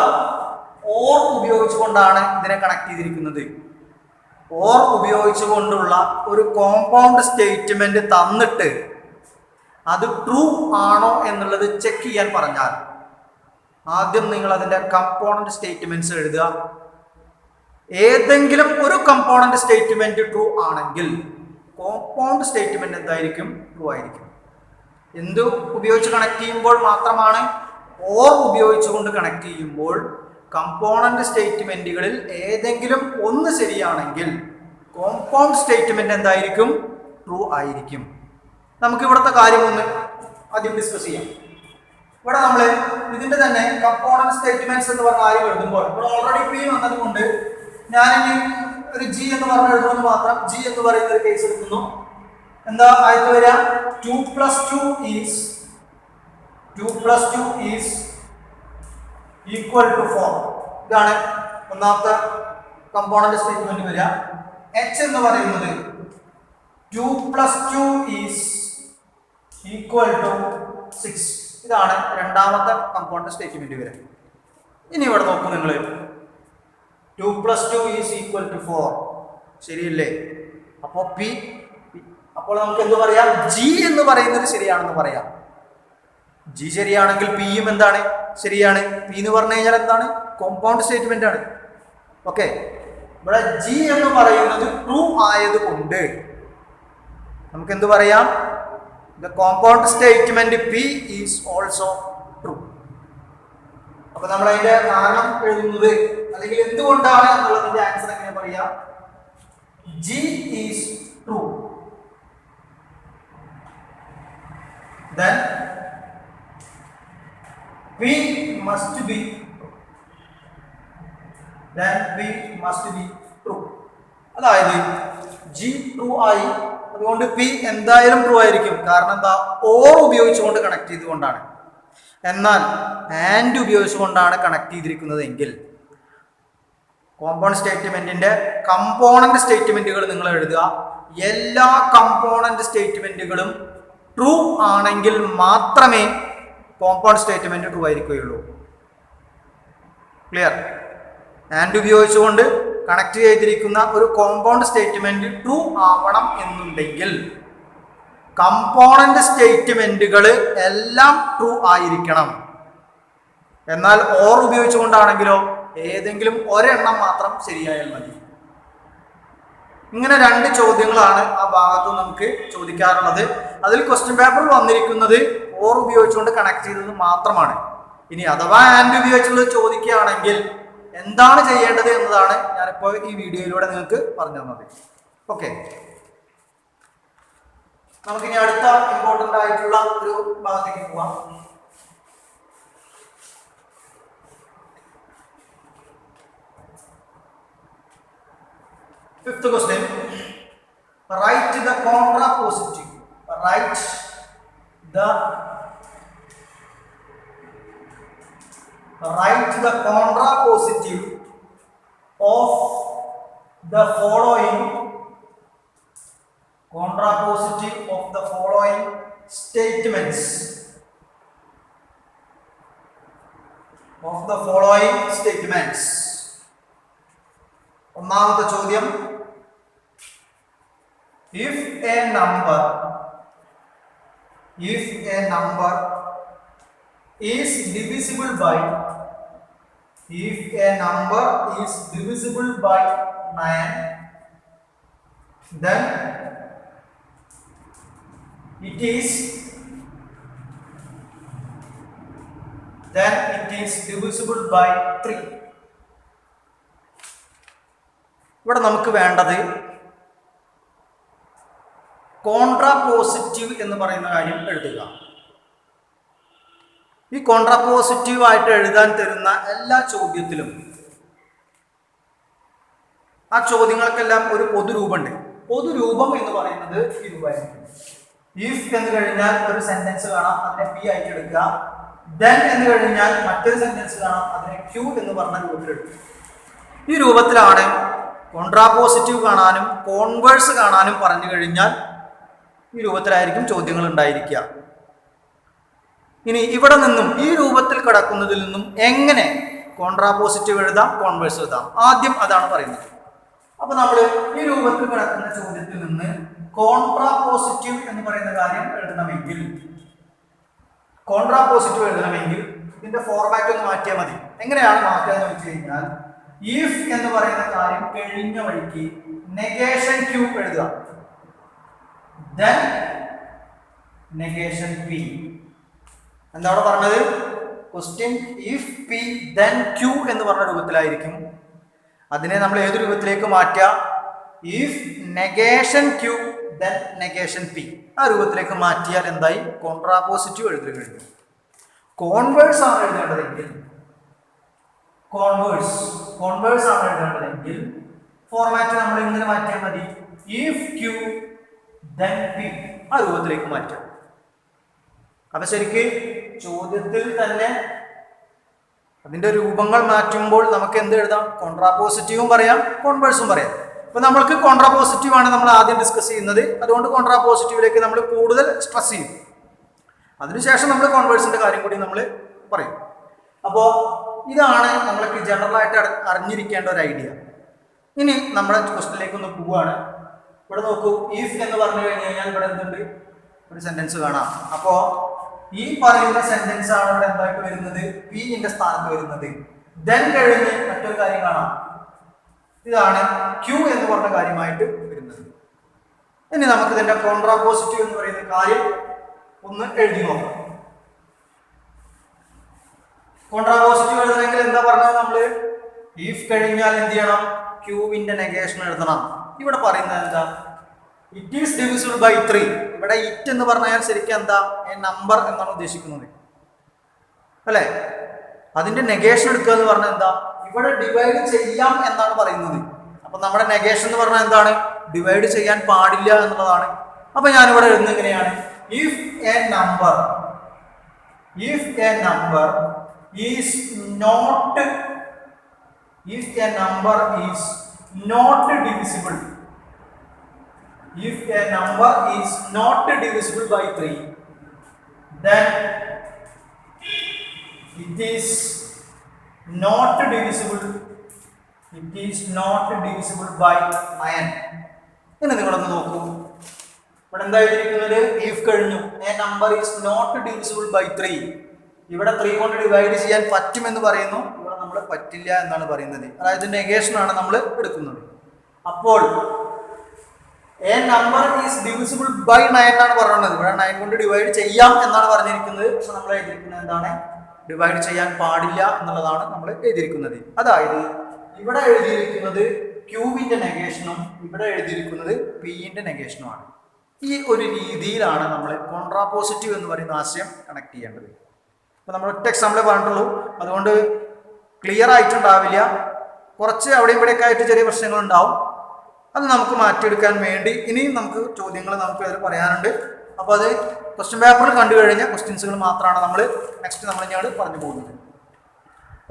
ഓർ ഉപയോഗിച്ചുകൊണ്ടാണ് ഇതിനെ കണക്ട് ചെയ്തിരിക്കുന്നത്. ഓർ ഉപയോഗിച്ചുകൊണ്ടുള്ള ഒരു കോമ്പൗണ്ട് സ്റ്റേറ്റ്മെന്റ് തന്നിട്ട് അത് ട്രൂ ആണോ എന്നുള്ളത് ചെക്ക് ചെയ്യാൻ പറഞ്ഞാൽ ആദ്യം നിങ്ങൾ അതിൻ്റെ കമ്പോണന്റ് സ്റ്റേറ്റ്മെന്റ്സ് എഴുതുക. ഏതെങ്കിലും ഒരു കമ്പോണന്റ് സ്റ്റേറ്റ്മെന്റ് ട്രൂ ആണെങ്കിൽ കോമ്പൗണ്ട് സ്റ്റേറ്റ്മെന്റ് എന്തായിരിക്കും? ട്രൂ ആയിരിക്കും. എന്ത് ഉപയോഗിച്ച് കണക്ട് ചെയ്യുമ്പോൾ മാത്രമാണ്? ഓർ ഉപയോഗിച്ചുകൊണ്ട് കണക്ട് ചെയ്യുമ്പോൾ കമ്പോണന്റ് സ്റ്റേറ്റ്മെന്റുകളിൽ ഏതെങ്കിലും ഒന്ന് ശരിയാണെങ്കിൽ കോമ്പൗണ്ട് സ്റ്റേറ്റ്മെന്റ് എന്തായിരിക്കും? ട്രൂ ആയിരിക്കും. നമുക്ക് ഇവിടുത്തെ കാര്യം ഒന്ന് ആദ്യം ഡിസ്കസ് ചെയ്യാം. ഇവിടെ നമ്മൾ ഇതിന്റെ തന്നെ കമ്പോണന്റ് സ്റ്റേറ്റ്മെന്റ്സ് എന്ന് പറഞ്ഞ കാര്യം എഴുതുമ്പോൾ ഇവിടെ ഓൾറെഡി പി വന്നതുകൊണ്ട് ഞാനിനി ഒരു ജി എന്ന് പറഞ്ഞ എഴുതുന്നത് മാത്രം ജി എന്ന് പറയുന്ന ഒരു കേസ് എടുക്കുന്നു. എന്താ ആയിട്ട് വരിക? 2 + 2 ഈസ് ഈക്വൽ ടു 4. ഇതാണ് ഒന്നാമത്തെ കമ്പോണന്റ് സ്റ്റേറ്റ്മെന്റ് വരിക. എച്ച് എന്ന് പറയുന്നത് 2 + 2 ഈസ് ഈക്വൽ ടു 6. ഇതാണ് രണ്ടാമത്തെ കമ്പോണന്റ് സ്റ്റേറ്റ്മെന്റ് വരിക. ഇനി ഇവിടെ നോക്കൂ നിങ്ങൾ, 2 + 2 ഈസ് ഈക്വൽ ടു 4 ശരിയല്ലേ? അപ്പോൾ പി, അപ്പോൾ നമുക്ക് എന്ത് പറയാം? ജി എന്ന് പറയുന്നത് ശരിയാണെന്ന് പറയാം. ജി ശരിയാണെങ്കിൽ പിയും എന്താണ്? ശരിയാണ്. പി എന്ന് പറഞ്ഞു കഴിഞ്ഞാൽ എന്താണ്? കോമ്പൗണ്ട് സ്റ്റേറ്റ്മെന്റ് ആണ്. ഓക്കെ, ഇവിടെ ജി എന്ന് പറയുന്നത് ട്രൂ ആയതുകൊണ്ട് നമുക്ക് എന്ത് പറയാം? The compound statement P is also true. അപ്പൊ നമ്മൾ അതിന്റെ കാരണം എഴുതുന്നത് അല്ലെങ്കിൽ എന്തുകൊണ്ടാണ് എന്നുള്ളതിന്റെ ആൻസർ എങ്ങനെ പറയാം? G is true. Then P must be true. അതായത് G ട്രൂ ആയി, അതുകൊണ്ട് P എന്തായാലും ട്രൂ ആയിരിക്കും. കാരണം എന്താ? ഓർ ഉപയോഗിച്ചുകൊണ്ട് കണക്ട് ചെയ്തുകൊണ്ടാണ്. എന്നാൽ ആൻഡ് ഉപയോഗിച്ചുകൊണ്ടാണ് കണക്ട് ചെയ്തിരിക്കുന്നത് എങ്കിൽ കോമ്പൗണ്ട് സ്റ്റേറ്റ്മെന്റിന്റെ കമ്പോണന്റ് സ്റ്റേറ്റ്മെന്റുകൾ നിങ്ങൾ എഴുതുക. എല്ലാ കമ്പോണന്റ് സ്റ്റേറ്റ്മെന്റുകളും ട്രൂ ആണെങ്കിൽ മാത്രമേ കോമ്പൗണ്ട് സ്റ്റേറ്റ്മെന്റ് ട്രൂ ആയിരിക്കുകയുള്ളൂ. ക്ലിയർ? ആൻഡ് ഉപയോഗിച്ചുകൊണ്ട് കണക്ട് ചെയ്തിരിക്കുന്ന ഒരു കോമ്പൗണ്ട് സ്റ്റേറ്റ്മെന്റ് ട്രൂ ആവണം എന്നുണ്ടെങ്കിൽ കമ്പോണന്റ് സ്റ്റേറ്റ്മെന്റുകൾ എല്ലാം ട്രൂ ആയിരിക്കണം. എന്നാൽ ഓർ ഉപയോഗിച്ചുകൊണ്ടാണെങ്കിലോ ഏതെങ്കിലും ഒരെണ്ണം മാത്രം ശരിയായാൽ മതി. ഇങ്ങനെ രണ്ട് ചോദ്യങ്ങളാണ് ആ ഭാഗത്ത് നമുക്ക് ചോദിക്കാറുള്ളത്. അതിൽ ക്വസ്റ്റ്യൻ പേപ്പറിൽ വന്നിരിക്കുന്നത് ഓർ ഉപയോഗിച്ചുകൊണ്ട് കണക്ട് ചെയ്തത് മാത്രമാണ്. ഇനി അഥവാ ആൻഡ് ഉപയോഗിച്ചുള്ളത് ചോദിക്കുകയാണെങ്കിൽ എന്താണ് ചെയ്യേണ്ടത് എന്നതാണ് ഞാനിപ്പോൾ ഈ വീഡിയോയിലൂടെ നിങ്ങൾക്ക് പറഞ്ഞു തന്നത്. ഓക്കെ, നമുക്കിനി അടുത്ത ഇമ്പോർട്ടൻ്റ് ആയിട്ടുള്ള ഒരു ഭാഗത്തേക്ക് പോവാം. Fifth question, write the contrapositive. Write the contrapositive of the following statements. ഒന്നാമത്തെ ചോദ്യം, if a number is divisible by 9, then it is divisible by 3. ഇവിടെ നമുക്ക് വേണ്ടത് കോൺട്രാപോസിറ്റീവ് എന്ന് പറയുന്ന കാര്യം എഴുതുക. ഈ കോൺട്രാപോസിറ്റീവ് ആയിട്ട് എഴുതാൻ തരുന്ന എല്ലാ ചോദ്യത്തിലും ആ ചോദ്യങ്ങൾക്കെല്ലാം ഒരു പൊതുരൂപമുണ്ട്. പൊതുരൂപം എന്ന് പറയുന്നത് ഈ രൂപമായിരിക്കും. ഇഫ് എന്ന് കഴിഞ്ഞാൽ ഒരു സെന്റൻസ് കാണാം, അതിനെ പി ആയിട്ട് എടുക്കുക. ദെൻ എന്ന് കഴിഞ്ഞാൽ മറ്റൊരു സെന്റൻസ് കാണാം, അതിനെ ക്യൂ എന്ന് പറഞ്ഞ രൂപത്തിലെടുക്കുക. ഈ രൂപത്തിലാണ് കോൺട്രാപോസിറ്റീവ് കാണാനും കോൺവേഴ്സ് കാണാനും പറഞ്ഞു കഴിഞ്ഞാൽ ഈ രൂപത്തിലായിരിക്കും ചോദ്യങ്ങൾ ഉണ്ടായിരിക്കുക. ഇനി ഇവിടെ നിന്നും ഈ രൂപത്തിൽ കിടക്കുന്നതിൽ നിന്നും എങ്ങനെ കോൺട്രാപോസിറ്റീവ് എഴുതാം, കോൺവേഴ്സ് എഴുതാം, ആദ്യം അതാണ് പറയുന്നത്. അപ്പൊ നമ്മൾ ഈ രൂപത്തിൽ കിടക്കുന്ന ചോദ്യത്തിൽ നിന്ന് കോൺട്രാപോസിറ്റീവ് എന്ന് പറയുന്ന കാര്യം എഴുതണമെങ്കിൽ ഇതിന്റെ ഫോർമാറ്റ് ഒന്ന് മാറ്റിയാൽ മതി. എങ്ങനെയാണ് മാറ്റുക എന്ന് വെച്ച് കഴിഞ്ഞാൽ ഇഫ് എന്ന് പറയുന്ന കാര്യം കഴിഞ്ഞ വഴിക്ക് നെഗേഷൻ ക്യൂ എഴുതുക, then നെഗേഷൻ പി. എന്താണ് പറഞ്ഞത്? Question if P then Q എന്ന് പറഞ്ഞ രൂപത്തിലായിരിക്കും. അതിനെ നമ്മൾ ഏത് രൂപത്തിലേക്ക് മാറ്റുക? If negation Q then negation P. ആ രൂപത്തിലേക്ക് മാറ്റിയാൽ എന്തായി? കോൺട്രാപോസിറ്റീവ് എഴുതി കഴിഞ്ഞു. കോൺവേഴ്സ് ആണ് എഴുതേണ്ടതെങ്കിൽ ഫോർമാറ്റ് നമ്മൾ ഇങ്ങനെ മാറ്റിയാൽ മതി. If Q then P. ആ രൂപത്തിലേക്ക് മാറ്റാം. അപ്പൊ ശരിക്ക് ചോദ്യത്തിൽ തന്നെ അതിന്റെ രൂപങ്ങൾ മാറ്റുമ്പോൾ നമുക്ക് എന്ത് എഴുതാം? കോൺട്രാപോസിറ്റീവും പറയാം, കോൺവേഴ്സും പറയാം. ഇപ്പൊ നമ്മൾക്ക് കോൺട്രാപോസിറ്റീവ് ആണ് നമ്മൾ ആദ്യം ഡിസ്കസ് ചെയ്യുന്നത്. അതുകൊണ്ട് കോൺട്രാപോസിറ്റീവിലേക്ക് നമ്മൾ കൂടുതൽ സ്ട്രെസ് ചെയ്യും. അതിനുശേഷം നമ്മൾ കോൺവേഴ്സിന്റെ കാര്യം കൂടി നമ്മൾ പറയും. അപ്പോൾ ഇതാണ് നമ്മൾക്ക് ജനറൽ ആയിട്ട് അറിഞ്ഞിരിക്കേണ്ട ഒരു ഐഡിയ. ഇനി നമ്മുടെ ക്വസ്റ്റ്യനിലേക്ക് ഒന്ന് പോവുകയാണ്. ഇവിടെ നോക്കൂ, ഇഫ് എന്ന് പറഞ്ഞു കഴിഞ്ഞു കഴിഞ്ഞാൽ ഇവിടെ എന്തുണ്ട്? ഒരു സെന്റൻസ് കാണാം. അപ്പോ ഈ പറയുന്ന സെന്റൻസ് ആണ് ഇവിടെ എന്തായിട്ട് വരുന്നത്? പിന്റെ സ്ഥാനത്ത് വരുന്നത്. ദെൻ കഴിഞ്ഞ് മറ്റൊരു കാര്യം കാണാം. ഇതാണ് ക്യൂ എന്ന് പറഞ്ഞ കാര്യമായിട്ട് വരുന്നത്. ഇനി നമുക്ക് ഇതിന്റെ കോൺട്രാപോസിറ്റീവ് എന്ന് പറയുന്ന കാര്യം ഒന്ന് എഴുതി നോക്കാം. കോൺട്രാപോസിറ്റീവ് എഴുതണമെങ്കിൽ എന്താ പറഞ്ഞത്? നമ്മള് ഇഫ് കഴിഞ്ഞാൽ എന്ത് ചെയ്യണം? ക്യൂവിന്റെ നെഗേഷൻ എഴുതണം. ഇവിടെ പറയുന്നത് എന്താ? It is divisible by 3. ഇവിടെ ഇറ്റ് എന്ന് പറഞ്ഞാൽ ശരിക്കും എന്താ? നമ്പർ എന്നാണ് ഉദ്ദേശിക്കുന്നത്, അല്ലെ? അതിന്റെ നെഗേഷൻ എടുക്കുക എന്ന് പറഞ്ഞാൽ എന്താ? ഇവിടെ ഡിവൈഡ് ചെയ്യാം എന്നാണ് പറയുന്നത്. അപ്പൊ നമ്മുടെ നെഗേഷൻ എന്ന് പറഞ്ഞാൽ എന്താണ്? ഡിവൈഡ് ചെയ്യാൻ പാടില്ല എന്നുള്ളതാണ്. അപ്പൊ ഞാനിവിടെ എഴുതുന്നത് എങ്ങനെയാണ്? If a number is not divisible, if a number is not divisible by 3, then it is not divisible by 9. ഇനി നിങ്ങളൊന്ന് നോക്കൂ, ഇവിടെ എന്താ എഴുതിയിരിക്കുന്നത്? ഇഫ് കഴിഞ്ഞു, a number is not divisible by 3. ഇവിടെ 3 കൊണ്ട് ഡിവൈഡ് ചെയ്യാൻ പറ്റുമെന്ന് പറയുന്നു. ഇവിടെ നമ്മൾ പറ്റില്ല എന്നാണ് പറയുന്നത്. അതായത് നെഗേഷൻ ആണ് നമ്മൾ എടുക്കുന്നത്. അപ്പോൾ a number is divisible by 9 ആണ് പറയുന്നത്. ഇവിടെ 9 കൊണ്ട് ഡിവൈഡ് ചെയ്യാം എന്നാണ് പറഞ്ഞിരിക്കുന്നത്. പക്ഷെ നമ്മൾ എഴുതിയിരിക്കുന്നത് എന്താണ്? ഡിവൈഡ് ചെയ്യാൻ പാടില്ല എന്നുള്ളതാണ് നമ്മൾ എഴുതിയിരിക്കുന്നത്. അതായത് ഇവിടെ എഴുതിയിരിക്കുന്നത് ക്യൂവിന്റെ നെഗേഷനും ഇവിടെ എഴുതിയിരിക്കുന്നത് പിന്റെ നെഗേഷനുമാണ്. ഈ ഒരു രീതിയിലാണ് നമ്മൾ കോൺട്രാപോസിറ്റീവ് എന്ന് പറയുന്ന ആശയം കണക്ട് ചെയ്യേണ്ടത്. അപ്പോൾ നമ്മൾ ഒറ്റ എക്സാമ്പിളേ പറഞ്ഞിട്ടുള്ളൂ, അതുകൊണ്ട് ക്ലിയർ ആയിട്ടുണ്ടാവില്ല. കുറച്ച് അവിടെയും ഇവിടെയൊക്കെ ആയിട്ട് ചെറിയ പ്രശ്നങ്ങൾ ഉണ്ടാവും. അത് നമുക്ക് മാറ്റിയെടുക്കാൻ വേണ്ടി ഇനിയും നമുക്ക് ചോദ്യങ്ങൾ നമുക്ക് അതിൽ പറയാനുണ്ട്. അപ്പോൾ അത് ക്വസ്റ്റ്യൻ പേപ്പറിൽ കണ്ടു കഴിഞ്ഞാൽ ക്വസ്റ്റ്യൻസുകൾ മാത്രമാണ് നമ്മൾ ഇനിയാണ് പറഞ്ഞു പോകുന്നത്.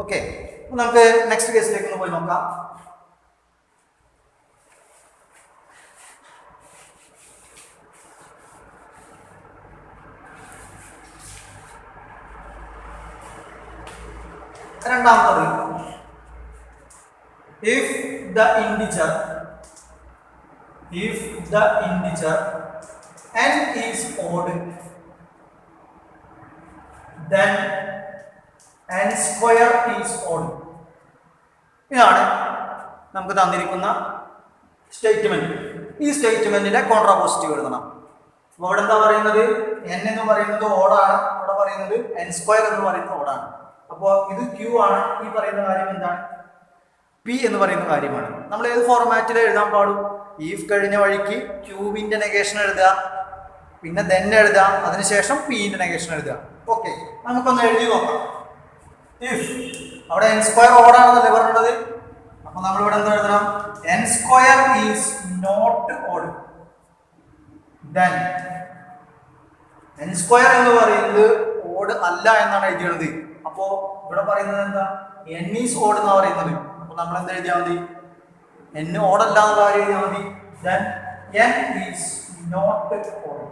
ഓക്കെ, അപ്പോൾ നമുക്ക് നെക്സ്റ്റ് കേസിലേക്ക് ഒന്ന് പോയി നോക്കാം. രണ്ടാമത്തത്, if the integer n is odd, then n square is odd. ഇതാണ് നമുക്ക് തന്നിരിക്കുന്ന സ്റ്റേറ്റ്മെന്റ്. ഈ സ്റ്റേറ്റ്മെന്റിന്റെ കോൺട്രാപോസിറ്റീവ് എഴുതണം. അപ്പോൾ ഇവിടെ എന്താ പറയുന്നത്? n എന്ന് പറയുന്നത് ഓഡാണ്, ഇവിടെ പറയുന്നത് n സ്ക്വയർ എന്ന് പറയുന്നത് ഓഡാണ്. അപ്പോൾ ഇത് ക്യൂ ആണ്. ഈ പറയുന്ന കാര്യം എന്താണ്? പി എന്ന് പറയുന്ന കാര്യമാണ്. നമ്മൾ ഏത് ഫോർമാറ്റിൽ എഴുതാൻ പാടും? ഈഫ് കഴിഞ്ഞ വഴിക്ക് ക്യൂവിന്റെ നെഗേഷൻ എഴുതുക, പിന്നെ ദെൻ എഴുതുക, അതിനുശേഷം പിന്റെ നെഗേഷൻ എഴുതുക. ഓക്കെ, നമുക്കൊന്ന് എഴുതി നോക്കാം. ഇഫ് അവിടെ എൻ സ്ക്വയർ ഓഡാണെന്നല്ലേ പറഞ്ഞത്. അപ്പൊ നമ്മൾ ഇവിടെ എന്താ എഴുതണം? N square is not odd. Then n square എന്ന് പറയുന്നത് ഓഡ് അല്ല എന്നാണ് എഴുതിയത്. അപ്പോ ഇവിടെ പറയുന്നത് എന്താ? എൻ ഈസ് ഓഡ് എന്ന് പറയുന്നത്. അപ്പൊ നമ്മൾ എന്താ എഴുതിയാൽ മതി? n ഓഡ് അല്ല എന്നുള്ള കാര്യം എഴുതിയാൽ മതി. then n is not odd.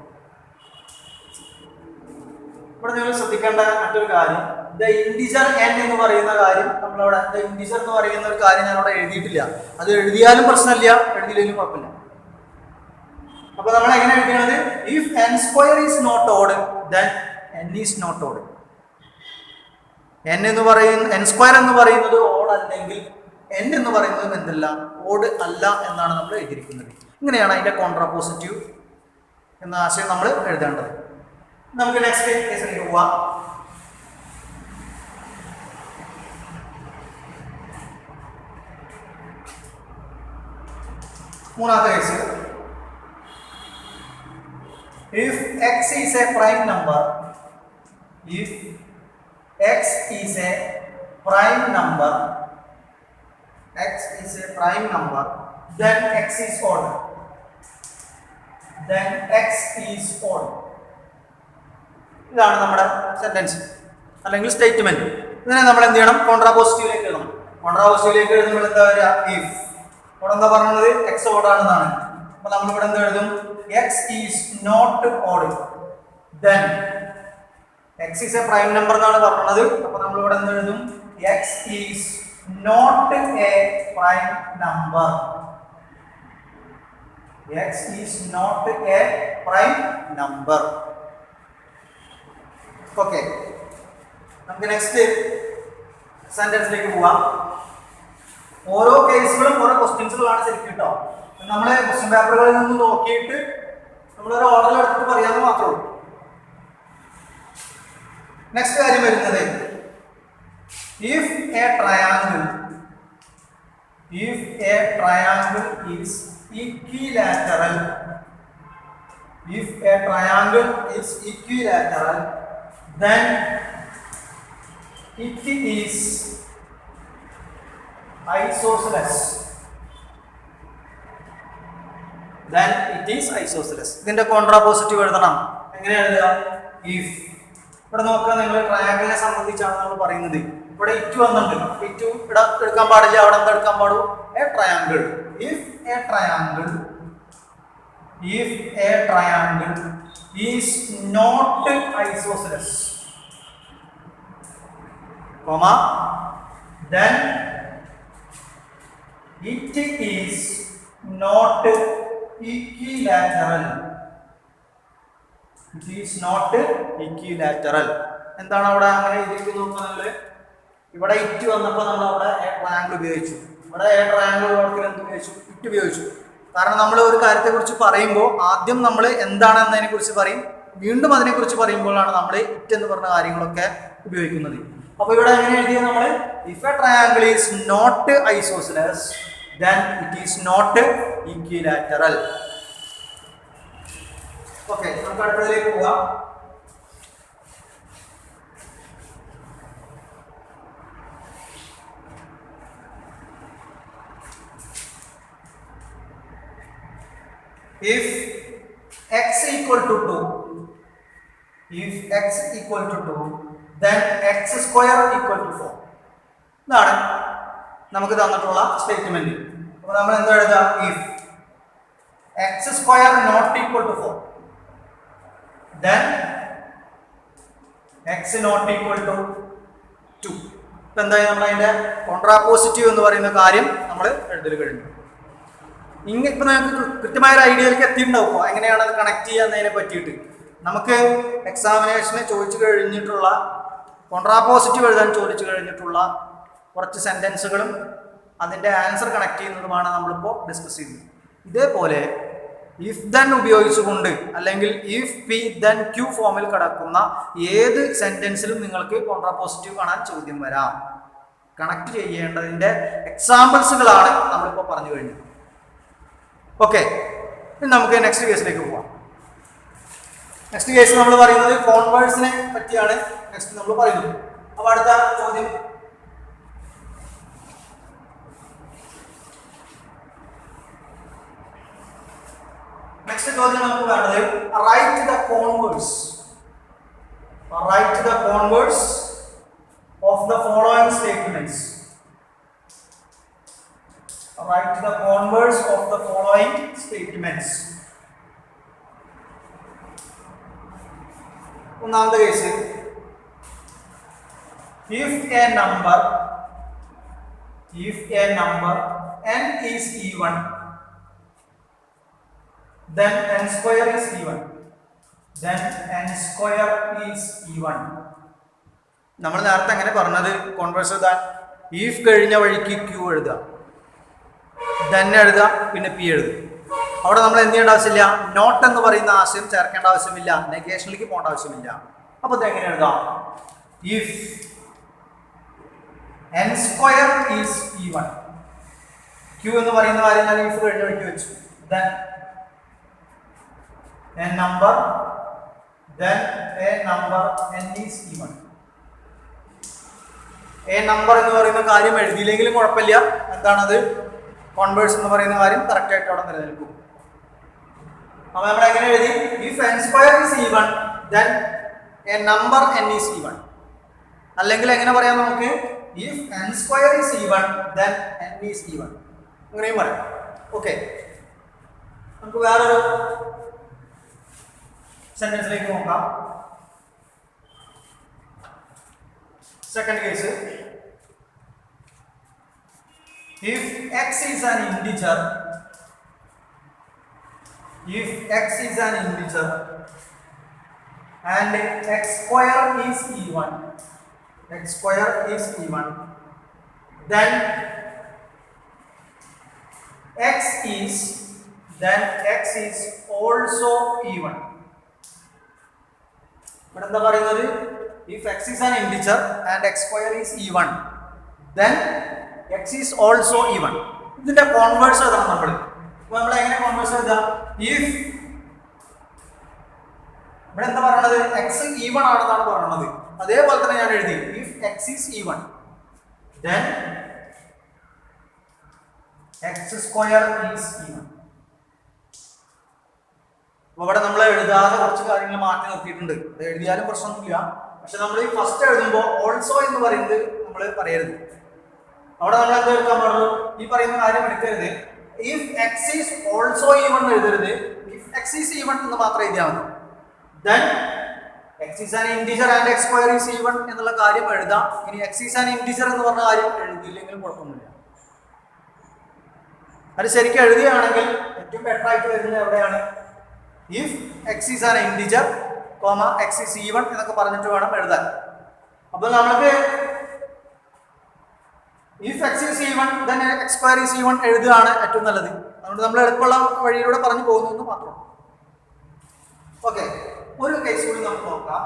ഇവിടെ നിങ്ങൾ ശ്രദ്ധിക്കേണ്ട മറ്റൊരു കാര്യം, ദ ഇൻഡിജർ n എന്ന് പറയുന്ന കാര്യം നമ്മളവിടെ ദ ഇൻഡിജർ എന്ന് പറയുന്ന ഒരു കാര്യം ഞാനിവിടെ എഴുതിയിട്ടില്ല. അത് എഴുതിയാലും പ്രശ്നമില്ല, എഴുതിയില്ലെങ്കിലും കുഴപ്പമില്ല. അപ്പൊ നമ്മൾ എങ്ങനെ എഴുതിയത്? If n square is not odd then n is not odd. n square എന്ന് പറയുന്നത് ഓഡ് അല്ലെങ്കിൽ n എന്ന് പറയുന്നത് എന്തല്ല, ഓഡ് അല്ല എന്നാണ് നമ്മൾ എഴുതിയിരിക്കുന്നത്. ഇങ്ങനെയാണ് അതിന്റെ കോൺട്രാപോസിറ്റീവ് എന്ന ആശയം നമ്മൾ എഴുതേണ്ടത്. നമുക്ക് നെക്സ്റ്റ് കേസിലേക്ക് പോവാം. മൂന്നാമത്തെ case, if x is a prime number, if x is a prime number, x is a prime number, then x is odd. Then x is odd. ഇതാണ് നമ്മുടെ സെന്റൻസ് അല്ലെങ്കിൽ സ്റ്റേറ്റ്മെന്റ്. ഇതിനെ നമ്മൾ എന്ത് ചെയ്യണം? കോൺട്രാപോസിറ്റീവിലേക്ക് എഴുതണം. കോൺട്രാപോസിറ്റീവിലേക്ക് എഴുതുമ്പോൾ എന്താ വരിക? ഇഫ്. ഇവിടെ എന്താ പറയുന്നത്? എക്സ് ഓഡ് ആണെന്നാണ്. അപ്പൊ നമ്മൾ ഇവിടെ എന്ത് എഴുതും? X is not odd. then x is a prime number എന്നാണ് പറയുന്നത്. അപ്പൊ നമ്മൾ ഇവിടെ എന്ത് എഴുതും? X is not a prime number. X is not a prime number. Okay, നമുക്ക് നെക്സ്റ്റ് സെന്റൻസിലേക്ക് പോവാം. ഓരോ കേസുകളും ഓരോ ക്വസ്റ്റ്യൻസുകളാണ് ശരിക്കും കേട്ടോ. നമ്മളെ ക്വസ്റ്റ്യൻ പേപ്പറുകളിൽ നിന്ന് നോക്കിയിട്ട് നമ്മളൊരു ഓർഡറിൽ എടുത്തിട്ട് പറയാമെന്ന് മാത്രമേ ഉള്ളൂ. നെക്സ്റ്റ് കാര്യം വരുന്നത്, if a triangle is equilateral, if a triangle is equilateral, then it is isosceles. Then it is isosceles. ഇതിന്റെ കോൺട്രാപോസിറ്റീവ് എഴുതണം. എങ്ങനെ എഴുതുക? if. ഇവിടെ നോക്കുക, നിങ്ങൾ ട്രയാങ്കിളിനെ സംബന്ധിച്ചാണ് നമ്മൾ പറയുന്നത്. ഇവിടെ ഇറ്റ് വന്നിട്ടുണ്ട്. ഇറ്റ് ഇവിടെ എടുക്കാൻ പാടില്ല, അവിടെ എന്താ എടുക്കാൻ പാടും? A triangle. if a triangle is not isosceles, comma, then it is not equilateral. It is not equilateral. എന്താണ് അവിടെ അങ്ങനെ എഴുതിയിരിക്കുന്നത് നോക്കുന്നത്? ഇവിടെ ഇറ്റ് വന്നപ്പോൾ നമ്മൾ അവിടെ എ ട്രയാങ്കിൾ ഉപയോഗിച്ചു. ഇവിടെ എ ട്രയാങ്കിൾ എന്ത് ഉപയോഗിച്ചു? ഇറ്റ് ഉപയോഗിച്ചു. കാരണം നമ്മൾ ഒരു കാര്യത്തെക്കുറിച്ച് പറയുമ്പോൾ ആദ്യം നമ്മൾ എന്താണ് എന്നതിനെ കുറിച്ച് പറയും, വീണ്ടും അതിനെക്കുറിച്ച് പറയുമ്പോഴാണ് നമ്മൾ ഇറ്റ് എന്ന് പറഞ്ഞ കാര്യങ്ങളൊക്കെ ഉപയോഗിക്കുന്നത്. അപ്പൊ ഇവിടെ എങ്ങനെ എഴുതിയത് നമ്മൾ? If a triangle is not isosceles then it is not equilateral. Okay, നമുക്ക് അടുത്തതിലേക്ക് പോകാം. If x equal to 2, then x square equal to 4. ഇതാണ് നമുക്ക് തന്നിട്ടുള്ള സ്റ്റേറ്റ്മെന്റ്. അപ്പോൾ നമ്മൾ എന്താ എഴുതുക? if x square not equal to 4, then x not equal to 2. ഇപ്പൊ എന്തായാലും നമ്മൾ അതിന്റെ കോൺട്രാപോസിറ്റീവ് എന്ന് പറയുന്ന കാര്യം നമ്മൾ എഴുതൽ കഴിഞ്ഞു. ഇപ്പൊ നമുക്ക് കൃത്യമായ ഒരു ഐഡിയയിലേക്ക് എത്തിയിട്ടുണ്ടാവും എങ്ങനെയാണ് അത് കണക്ട് ചെയ്യുന്നതിനെ പറ്റിയിട്ട്. നമുക്ക് എക്സാമിനേഷന് ചോദിച്ചു കഴിഞ്ഞിട്ടുള്ള കോൺട്രാപോസിറ്റീവ് എഴുതാൻ ചോദിച്ചു കഴിഞ്ഞിട്ടുള്ള കുറച്ച് സെന്റൻസുകളും അതിൻ്റെ ആൻസർ കണക്ട് ചെയ്യുന്നതുമാണ് നമ്മളിപ്പോൾ ഡിസ്കസ് ചെയ്യുന്നത്. ഇതേപോലെ ഇഫ് ദെൻ ഉപയോഗിച്ചുകൊണ്ട് അല്ലെങ്കിൽ ഇഫ് പി ദെൻ ക്യൂ ഫോമിൽ കിടക്കുന്ന ഏത് സെന്റൻസിലും നിങ്ങൾക്ക് കോൺട്രാപോസിറ്റീവ് കാണാൻ ചോദ്യം വരാം. കണക്ട് ചെയ്യേണ്ടതിൻ്റെ എക്സാമ്പിൾസുകളാണ് നമ്മളിപ്പോൾ പറഞ്ഞു കഴിഞ്ഞത്. ഓക്കെ, ഇനി നമുക്ക് നെക്സ്റ്റ് കേസിലേക്ക് പോവാം. നെക്സ്റ്റ് കേസ് നമ്മൾ പറയുന്നത് കോൺവേഴ്സിനെ പറ്റിയാണ് നെക്സ്റ്റ് നമ്മൾ പറയുന്നത്. അപ്പോൾ അടുത്ത ചോദ്യം, നെക്സ്റ്റ് ചോദ്യം നമുക്ക് വേണ്ടത് write the converse of the following statements. write the converse of the following statements. ഒന്നാമത്തെ case, if a number n is even, then n square is even. നമ്മൾ നേരത്തെ എങ്ങനെ പറഞ്ഞത് കോൺവേഴ്സ് എഴുതാൻ? if കഴിഞ്ഞ വഴിക്ക് q എഴുതുക, then എഴുതുക, പിന്നെ p എഴുതുക. അവിടെ നമ്മൾ എന്ത് ചെയ്യേണ്ട ആവശ്യമില്ല, നോട്ട് എന്ന് പറയുന്ന ആശയം ചേർക്കേണ്ട ആവശ്യമില്ല, നെഗേഷനിലേക്ക് പോകേണ്ട ആവശ്യമില്ല. അപ്പൊ ഇത് എങ്ങനെ എഴുതാം? if n square is even, q എന്ന് പറയുന്ന കാര്യം ഞാൻ if കഴിഞ്ഞ വഴിക്ക് വെച്ചു, then a number n is even. a number എന്ന് പറയുന്ന കാര്യം എഴുതിയില്ലെങ്കിലും കുഴപ്പമില്ല, എന്താണത്, കോൺവേഴ്സ് എന്ന് പറയുന്ന കാര്യം കറക്റ്റ് ആയിട്ട് അവിടെ നിലനിൽക്കും. അപ്പൊ നമ്മൾ എങ്ങനെ എഴുതി? if n square is even, then a number n is even. അല്ലെങ്കിൽ എങ്ങനെ പറയാം നമുക്ക്? if n square is even, then n is even. അങ്ങനെയും പറയാം. ഓക്കെ, നമുക്ക് വേറൊരു സെന്റൻസിലേക്ക് നോക്കാം. Second case, if x is an integer and x square is even, then x is also even. ഇവിടെ എന്താ പറയുന്നത്? if x is an integer and x square is even, then x is also even. ഇതിന്റെ converse ഏതാണ് നമ്മൾ? നമ്മൾ എങ്ങനെ converse എഴുതാം? if ഇവിടെ എന്താ പറയുന്നത്? x ഈവൺ ആണെന്നാണ് പറയുന്നത്. അതേപോലെ തന്നെ ഞാൻ എഴുതി if x is even, then x square is even. ഇവിടെ നമ്മൾ എഴുതാതെ കുറച്ച് കാര്യങ്ങൾ മാറ്റി നിർത്തിയിട്ടുണ്ട്. അത് എഴുതിയാലും പ്രശ്നമൊന്നുമില്ല. പക്ഷെ നമ്മൾ ഈ ഫസ്റ്റ് എഴുതുമ്പോൾ ഓൾസോ എന്ന് പറയുന്നത് നമ്മൾ പറയരുത്. അവിടെ നമ്മൾ എന്താ എടുക്കാൻ പാടുള്ളൂ? ഈ പറയുന്ന കാര്യം എടുക്കരുത്. if x is also even എഴുതരുത്. if x is even എന്ന് മാത്രം എഴുതിയാൽ മതി. then x is an integer and x square is even എന്നുള്ള കാര്യം എഴുതാം. ഇനി x is an integer എന്ന് പറഞ്ഞ കാര്യം എഴുതിയില്ലെങ്കിലും കുഴപ്പമൊന്നുമില്ല. അത് ശരിക്കും എഴുതിയാണെങ്കിൽ ഏറ്റവും ബെറ്റർ ആയിട്ട് വരുന്നത് എവിടെയാണ്? if x is an integer, x is even എന്നൊക്കെ പറഞ്ഞിട്ട് വേണം എഴുതാൻ. അപ്പോൾ നമുക്ക് if x is even, then x square is even എഴുതുകയാണ് ഏറ്റവും നല്ലത്. അതുകൊണ്ട് നമ്മൾ എളുപ്പമുള്ള വഴിയിലൂടെ പറഞ്ഞു പോകുന്നു എന്ന് മാത്രം. ഓക്കെ, ഒരു കേസ് കൂടി നമുക്ക് നോക്കാം.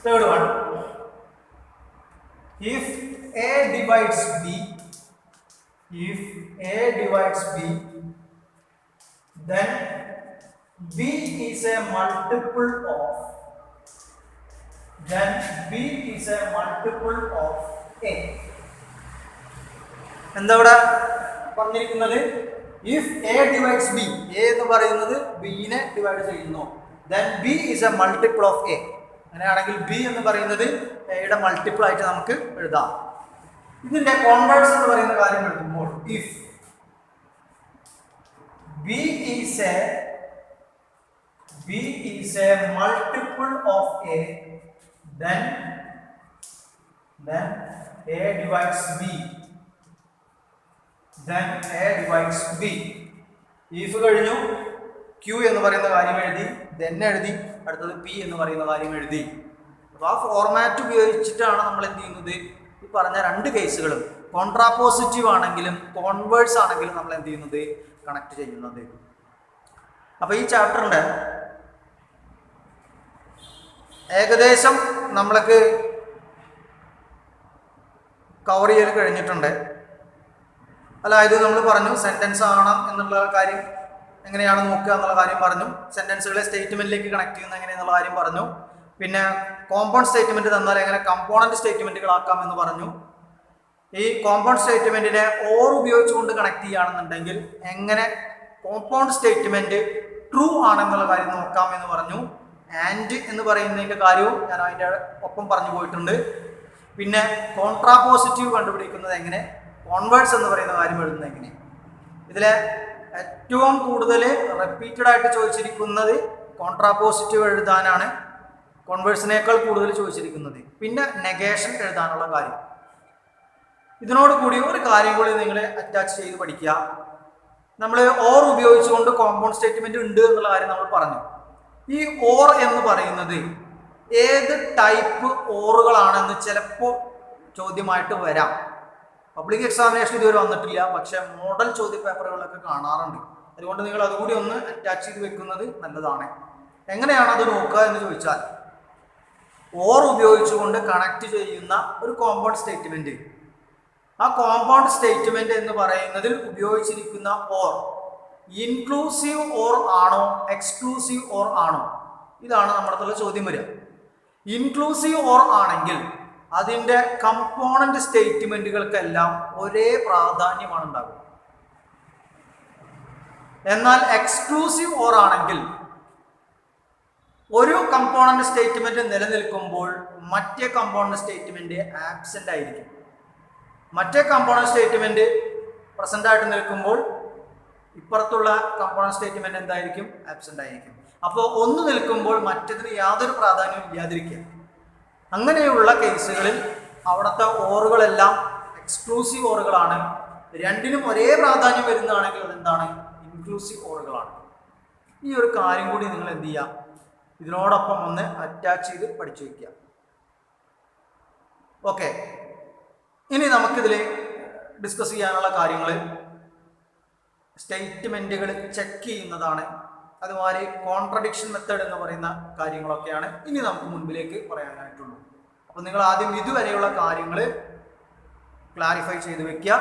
Third one, if a divides b, then b is a multiple of a. എന്താ ഇവിടെ പറഞ്ഞിരിക്കുന്നത്? if a divides b, a എന്ന് പറയുന്നത് b നെ ഡിവൈഡ് ചെയ്യുന്നു, then b is a multiple of a. അങ്ങനെയാണെങ്കിൽ b എന്ന് പറയുന്നത് a യുടെ മൾട്ടിപ്പിൾ ആയിട്ട് നമുക്ക് എഴുതാം. ഇതിന്റെ കോൺവേഴ്സ് എന്ന് പറയുന്ന കാര്യം എടുക്കുമ്പോൾ if b is a multiple of a, then a divides b. if കഴിഞ്ഞു, q എന്ന് പറയുന്ന കാര്യം എഴുതി, then എഴുതി, അടുത്തത് p എന്ന് പറയുന്ന കാര്യം എഴുതി. അപ്പോൾ ആ ഫോർമാറ്റ് ഉപയോഗിച്ചിട്ടാണ് നമ്മൾ എന്ത് ചെയ്യുന്നത്? ഈ പറഞ്ഞ രണ്ട് കേസുകളും കോൺട്രാപോസിറ്റീവ് ആണെങ്കിലും കോൺവേഴ്സ് ആണെങ്കിലും നമ്മൾ എന്ത് ചെയ്യുന്നത്? കണക്ട് ചെയ്യുന്നത്. അപ്പോൾ ഈ ചാപ്റ്ററിന്റെ ഏകദേശം നമ്മൾക്ക് കവർ ചെയ്ത് കഴിഞ്ഞിട്ടുണ്ട്. അതായത് നമ്മൾ പറഞ്ഞു സെന്റൻസ് ആണ് എന്നുള്ള കാര്യം എങ്ങനെയാണ് നോക്കുക എന്നുള്ള കാര്യം പറഞ്ഞു, സെന്റൻസുകളെ സ്റ്റേറ്റ്മെന്റിലേക്ക് കണക്ട് ചെയ്യുന്ന എങ്ങനെയെന്നുള്ള കാര്യം പറഞ്ഞു, പിന്നെ കോമ്പൗണ്ട് സ്റ്റേറ്റ്മെന്റ് തന്നാൽ എങ്ങനെ കമ്പോണന്റ് സ്റ്റേറ്റ്മെന്റുകളാക്കാം എന്ന് പറഞ്ഞു. ഈ കോമ്പൗണ്ട് സ്റ്റേറ്റ്മെന്റിനെ ഓർ ഉപയോഗിച്ചുകൊണ്ട് കണക്ട് ചെയ്യുകയാണെന്നുണ്ടെങ്കിൽ എങ്ങനെ കോമ്പൗണ്ട് സ്റ്റേറ്റ്മെന്റ് ട്രൂ ആണെന്നുള്ള കാര്യം നോക്കാം എന്ന് പറഞ്ഞു. ആൻഡ് എന്ന് പറയുന്നതിൻ്റെ കാര്യവും ഞാൻ അതിൻ്റെ ഒപ്പം പറഞ്ഞു പോയിട്ടുണ്ട്. പിന്നെ കോൺട്രാപോസിറ്റീവ് കണ്ടുപിടിക്കുന്നത് എങ്ങനെ, കോൺവേഴ്സ് എന്ന് പറയുന്ന കാര്യം എഴുതുന്നത് എങ്ങനെ. ഇതിലെ ഏറ്റവും കൂടുതൽ റിപ്പീറ്റഡ് ആയിട്ട് ചോദിച്ചിരിക്കുന്നത് കോൺട്രാപോസിറ്റീവ് എഴുതാനാണ്, കോൺവേഴ്സിനേക്കാൾ കൂടുതൽ ചോദിച്ചിരിക്കുന്നത്. പിന്നെ നെഗേഷൻ എഴുതാനുള്ള കാര്യം. ഇതിനോട് കൂടി ഒരു കാര്യം കൂടി നിങ്ങൾ അറ്റാച്ച് ചെയ്ത് പഠിക്കുക. നമ്മൾ ഓർ ഉപയോഗിച്ചുകൊണ്ട് കോമ്പൗണ്ട് സ്റ്റേറ്റ്മെന്റ് ഉണ്ട് എന്നുള്ള കാര്യം നമ്മൾ പറഞ്ഞു. ഈ ഓർ എന്ന് പറയുന്നത് ഏത് ടൈപ്പ് ഓറുകളാണെന്ന് ചിലപ്പോൾ ചോദ്യമായിട്ട് വരാം. പബ്ലിക് എക്സാമിനേഷൻ ഇതുവരെ വന്നിട്ടില്ല, പക്ഷെ മോഡൽ ചോദ്യ പേപ്പറുകളൊക്കെ കാണാറുണ്ട്. അതുകൊണ്ട് നിങ്ങൾ അതുകൂടി ഒന്ന് അറ്റാച്ച് ചെയ്ത് വെക്കുന്നത് നല്ലതാണ്. എങ്ങനെയാണ് അത് നോക്കുക എന്ന് ചോദിച്ചാൽ, ഓർ ഉപയോഗിച്ചുകൊണ്ട് കണക്ട് ചെയ്യുന്ന ഒരു കോമ്പൗണ്ട് സ്റ്റേറ്റ്മെന്റ്, ആ കോമ്പൗണ്ട് സ്റ്റേറ്റ്മെന്റ് എന്ന് പറയുന്നതിൽ ഉപയോഗിച്ചിരിക്കുന്ന ഓർ ഇൻക്ലൂസീവ് ഓർ ആണോ എക്സ്ക്ലൂസീവ് ഓർ ആണോ, ഇതാണ് നമ്മുടെ ചോദ്യം വരിക. ഇൻക്ലൂസീവ് ഓർ ആണെങ്കിൽ അതിൻ്റെ കമ്പോണന്റ് സ്റ്റേറ്റ്മെന്റുകൾക്കെല്ലാം ഒരേ പ്രാധാന്യമാണ് ഉണ്ടാകുക. എന്നാൽ എക്സ്ക്ലൂസീവ് ഓർ ആണെങ്കിൽ ഒരു കമ്പോണന്റ് സ്റ്റേറ്റ്മെന്റ് നിലനിൽക്കുമ്പോൾ മറ്റേ കമ്പോണന്റ് സ്റ്റേറ്റ്മെന്റ് ആബ്സെന്റ് ആയിരിക്കും. മറ്റേ കമ്പോണന്റ് സ്റ്റേറ്റ്മെന്റ് പ്രസന്റ് ആയിട്ട് നിൽക്കുമ്പോൾ ഇപ്പുറത്തുള്ള കമ്പോണന്റ് സ്റ്റേറ്റ്മെന്റ് എന്തായിരിക്കും, ആബ്സെന്റ് ആയിരിക്കും. അപ്പോൾ ഒന്ന് നിൽക്കുമ്പോൾ മറ്റേതിന് യാതൊരു പ്രാധാന്യവും ഇല്ലാതിരിക്കുക. അങ്ങനെയുള്ള കേസുകളിൽ അവിടുത്തെ ഓറുകളെല്ലാം എക്സ്ക്ലൂസീവ് ഓറുകളാണ്. രണ്ടിനും ഒരേ പ്രാധാന്യം വരുന്നതാണെങ്കിൽ അതെന്താണ്, ഇൻക്ലൂസീവ് ഓറുകളാണ്. ഈ ഒരു കാര്യം കൂടി നിങ്ങൾ എന്ത് ചെയ്യുക, ഇതിനോടൊപ്പം ഒന്ന് അറ്റാച്ച് ചെയ്ത് പഠിച്ചു വയ്ക്കുക. ഓക്കെ, ഇനി നമുക്കിതിൽ ഡിസ്കസ് ചെയ്യാനുള്ള കാര്യങ്ങൾ സ്റ്റേറ്റ്മെന്റുകൾ ചെക്ക് ചെയ്യുന്നതാണ്. അതുമാതിരി കോൺട്രഡിക്ഷൻ മെത്തേഡ് എന്ന് പറയുന്ന കാര്യങ്ങളൊക്കെയാണ് ഇനി നമുക്ക് മുൻപിലേക്ക് പറയാനായിട്ടുള്ളൂ. അപ്പോൾ നിങ്ങൾ ആദ്യം ഇതുവരെയുള്ള കാര്യങ്ങൾ ക്ലാരിഫൈ ചെയ്ത് വെക്കുക.